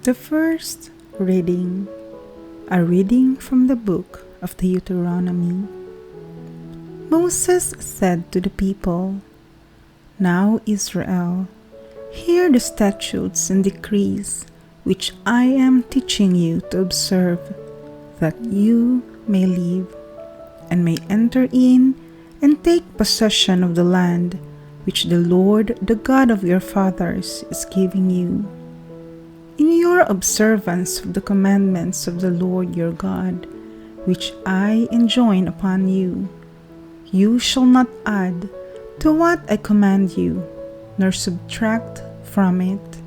The first reading, a reading from the book of Deuteronomy. Moses said to the people, "Now Israel, hear the statutes and decrees which I am teaching you to observe, that you may live, and may enter in and take possession of the land which the Lord, the God of your fathers, is giving you. In your observance of the commandments of the Lord your God, which I enjoin upon you, you shall not add to what I command you, nor subtract from it.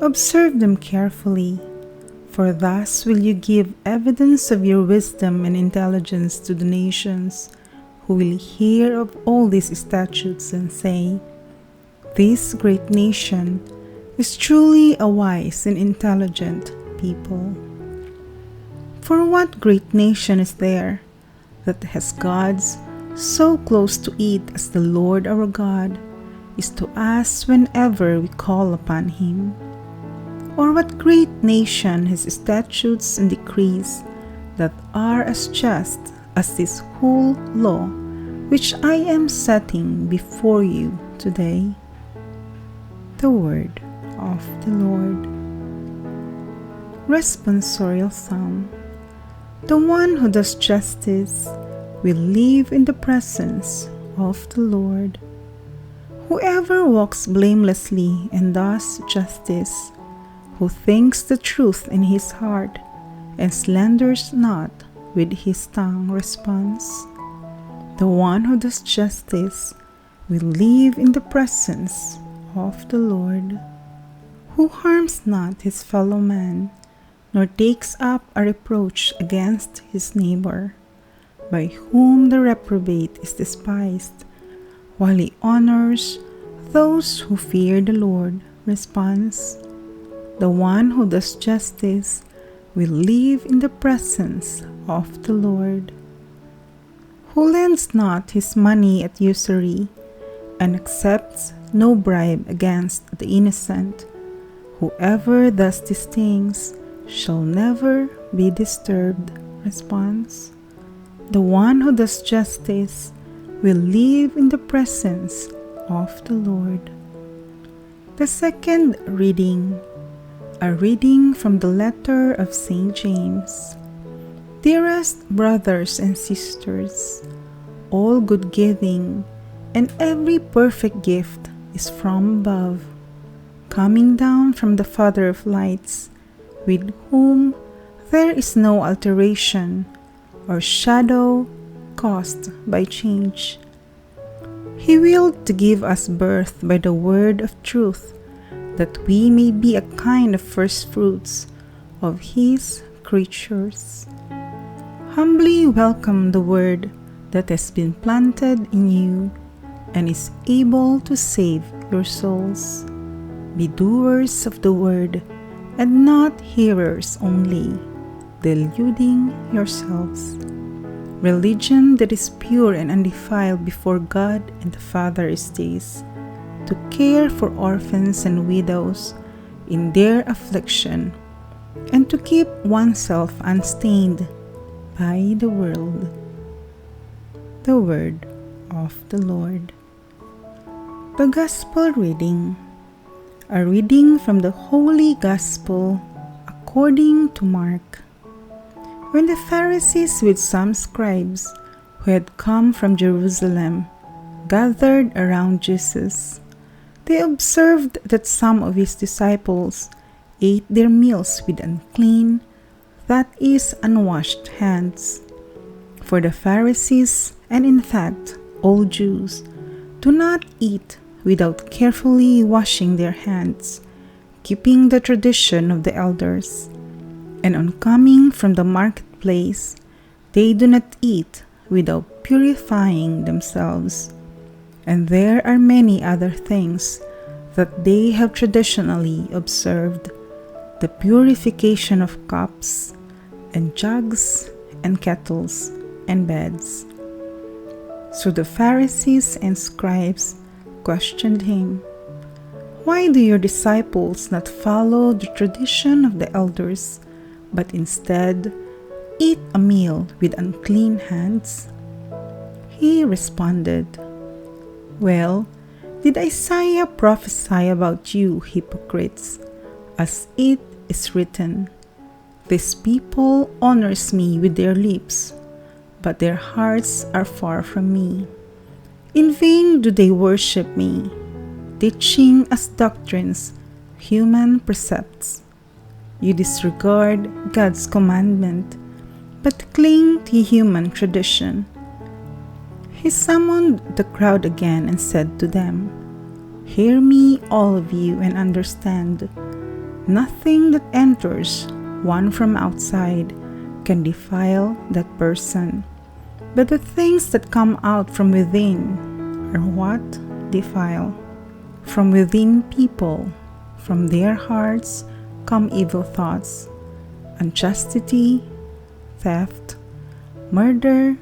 Observe them carefully, for thus will you give evidence of your wisdom and intelligence to the nations, who will hear of all these statutes and say, 'This great nation is truly a wise and intelligent people.' For what great nation is there that has gods so close to it as the Lord our God is to us whenever we call upon him? Or what great nation has statutes and decrees that are as just as this whole law which I am setting before you today?" The word of the Lord. Responsorial Psalm. The one who does justice will live in the presence of the Lord. Whoever walks blamelessly and does justice, who thinks the truth in his heart and slanders not with his tongue, responds. The one who does justice will live in the presence of the Lord. Who harms not his fellow man, nor takes up a reproach against his neighbor, by whom the reprobate is despised, while he honors those who fear the Lord, responds. The one who does justice will live in the presence of the Lord. Who lends not his money at usury, and accepts no bribe against the innocent. Whoever does these things shall never be disturbed, responds. The one who does justice will live in the presence of the Lord. The second reading, a reading from the letter of St. James. Dearest brothers and sisters, all good giving and every perfect gift is from above, coming down from the Father of lights, with whom there is no alteration or shadow caused by change. He willed to give us birth by the word of truth, that we may be a kind of first fruits of his creatures. Humbly welcome the word that has been planted in you and is able to save your souls. Be doers of the word and not hearers only, deluding yourselves. Religion that is pure and undefiled before God and the Father is this: to care for orphans and widows in their affliction, and to keep oneself unstained by the world. The word of the Lord. The Gospel reading, a reading from the Holy Gospel according to Mark. When the Pharisees with some scribes who had come from Jerusalem gathered around Jesus, they observed that some of his disciples ate their meals with unclean, that is, unwashed hands. For the Pharisees, and in fact all Jews, do not eat without carefully washing their hands, keeping the tradition of the elders. And on coming from the marketplace, they do not eat without purifying themselves. And there are many other things that they have traditionally observed: the purification of cups and jugs and kettles and beds. So the Pharisees and scribes questioned him, Why do your disciples not follow the tradition of the elders, but instead eat a meal with unclean hands?" He responded, "Well, did Isaiah prophesy about you, hypocrites, as it is written, 'This people honors me with their lips, but their hearts are far from me. In vain do they worship me, teaching as doctrines human precepts.' You disregard God's commandment, but cling to human tradition." He summoned the crowd again and said to them, "Hear me, all of you, and understand. Nothing that enters one from outside can defile that person, but the things that come out from within are what defile. From within people, from their hearts, come evil thoughts, unchastity, theft, murder,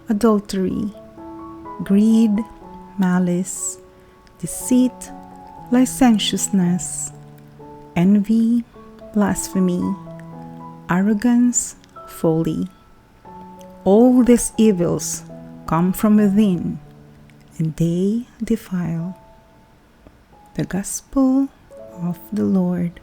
adultery, greed, malice, deceit, licentiousness, envy, blasphemy, arrogance, folly. All these evils come from within, and they defile." The Gospel of the Lord.